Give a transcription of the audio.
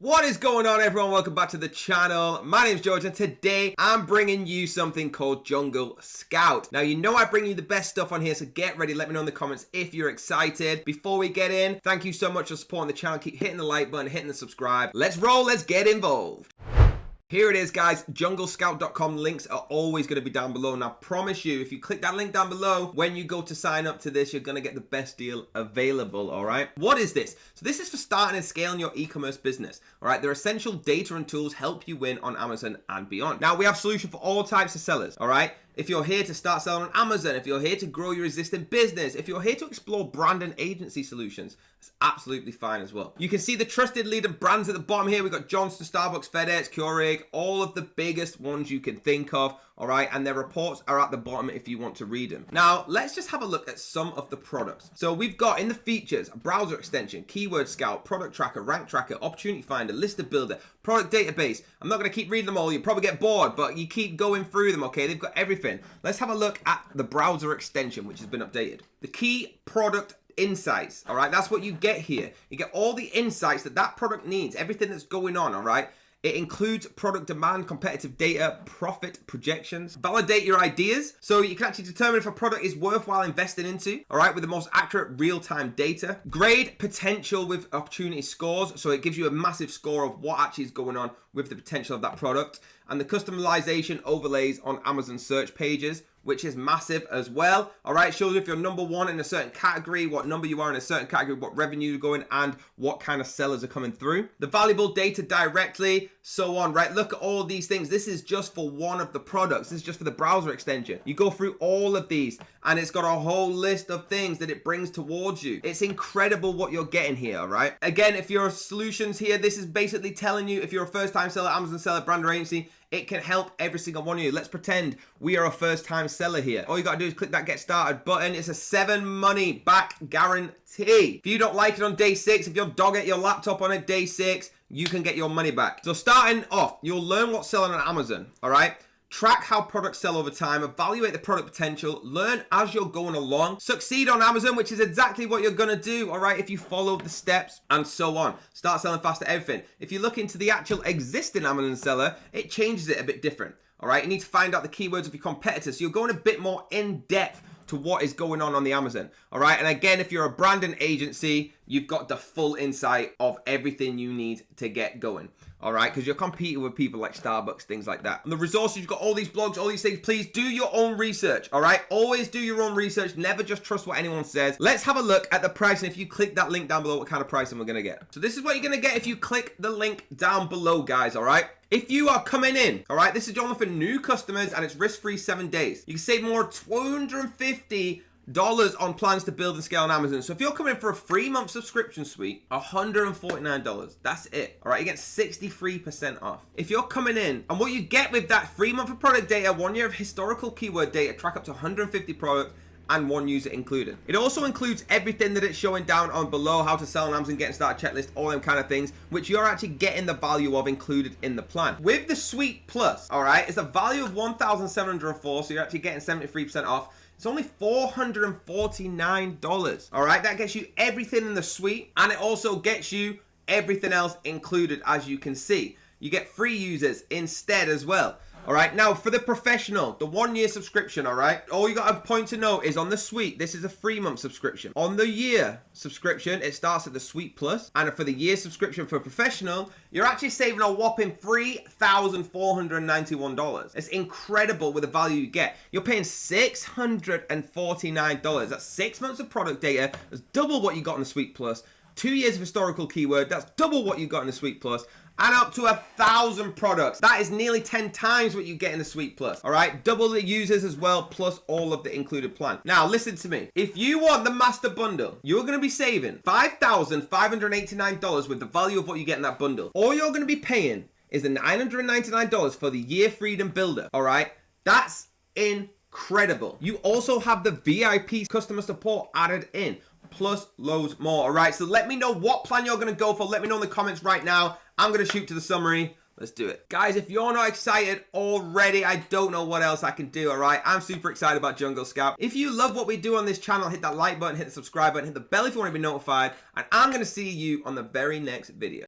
What is going on, everyone? Welcome back to the channel. My name is George, and today I'm bringing you something called Jungle Scout. Now, you know I bring you the best stuff on here, so get ready. Let me know in the comments if you're excited. Before we get in, thank you so much for supporting the channel. Keep hitting the like button, hitting the subscribe. Let's roll. Let's get involved. Here it is, guys. JungleScout.com links are always going to be down below. And I promise you, if you click that link down below, when you go to sign up to this, you're going to get the best deal available, all right? What is this? So this is for starting and scaling your e-commerce business, all right? Their essential data and tools help you win on Amazon and beyond. Now, we have solutions for all types of sellers, all right? If you're here to start selling on Amazon, if you're here to grow your existing business, if you're here to explore brand and agency solutions, it's absolutely fine as well. You can see the trusted leader brands at the bottom here. We've got Johnson, Starbucks, FedEx, Keurig, all of the biggest ones you can think of, all right? And their reports are at the bottom if you want to read them. Now, let's just have a look at some of the products. So we've got in the features, a browser extension, keyword scout, product tracker, rank tracker, opportunity finder, list builder, product database. I'm not going to keep reading them all. You probably get bored, but you keep going through them, okay? They've got everything. Let's have a look at the browser extension, which has been updated. The key product insights, all right? That's what you get here. You get all the insights that that product needs, everything that's going on, all right? It includes product demand, competitive data, profit projections, validate your ideas. So you can actually determine if a product is worthwhile investing into, all right, with the most accurate real-time data. Grade potential with opportunity scores. So it gives you a massive score of what actually is going on with the potential of that product. And the customization overlays on Amazon search pages, which is massive as well. All right, shows if you're number one in a certain category, what number you are in a certain category, what revenue you're going, and what kind of sellers are coming through. The valuable data directly, so on, right? Look at all these things. This is just for one of the products. This is just for the browser extension. You go through all of these, and it's got a whole list of things that it brings towards you. It's incredible what you're getting here, all right? Again, if you're solutions here, this is basically telling you if you're a first-time seller, Amazon seller, brand or agency, it can help every single one of you. Let's pretend we are a first-time seller here. All you got to do is click that get started button. It's a 7 money back guarantee. If you don't like it on day 6, if you're dogging your laptop on it day 6, you can get your money back. So starting off, you'll learn what's selling on Amazon, all right? Track how products sell over time, evaluate the product potential, learn as you're going along, succeed on Amazon, which is exactly what you're going to do, all right, if you follow the steps and so on. Start selling faster, everything. If you look into the actual existing Amazon seller, it changes it a bit different, all right? You need to find out the keywords of your competitors. So you're going a bit more in depth to what is going on the Amazon, all right? And again, if you're a brand and agency, you've got the full insight of everything you need to get going, all right? Because you're competing with people like Starbucks, things like that. And the resources, you've got all these blogs, all these things. Please do your own research, all right? Always do your own research. Never just trust what anyone says. Let's have a look at the price. And if you click that link down below, what kind of pricing we're going to get. So this is what you're going to get if you click the link down below, guys, all right? If you are coming in, all right, this is only for new customers and it's risk-free 7 days. You can save more than $250 on plans to build and scale on Amazon. So if you're coming in for a 3-month subscription suite, $149, that's it. All right, you get 63% off. If you're coming in, and what you get with that 3 month of product data, 1 year of historical keyword data, track up to 150 products, and 1 user included. It also includes everything that it's showing down on below, how to sell on Amazon, getting started checklist, all them kind of things, which you're actually getting the value of included in the plan. With the Suite Plus, all right, it's a value of $1,704, so you're actually getting 73% off. It's only $449, all right? That gets you everything in the suite, and it also gets you everything else included, as you can see. You get free users instead as well. All right, now for the professional, the 1 year subscription, all right, all you got a point to note is on the suite, this is a 3-month subscription. On the year subscription, it starts at the Suite Plus, and for the year subscription for professional, you're actually saving a whopping $3,491. It's incredible with the value you get. You're paying $649. That's 6 months of product data. That's double what you got in the Suite Plus. 2 years of historical keyword. That's double what you got in the Suite Plus. And up to 1,000 products. That is nearly 10 times what you get in the Suite Plus. All right, double the users as well, plus all of the included plan. Now, listen to me. If you want the master bundle, you're going to be saving $5,589 with the value of what you get in that bundle. All you're going to be paying is the $999 for the year freedom builder. All right, that's incredible. You also have the VIP customer support added in, plus loads more. All right, so let me know what plan you're going to go for. Let me know in the comments right now. I'm going to shoot to the summary. Let's do it. Guys, if you're not excited already, I don't know what else I can do, all right? I'm super excited about Jungle Scout. If you love what we do on this channel, hit that like button, hit the subscribe button, hit the bell if you want to be notified, and I'm going to see you on the very next video.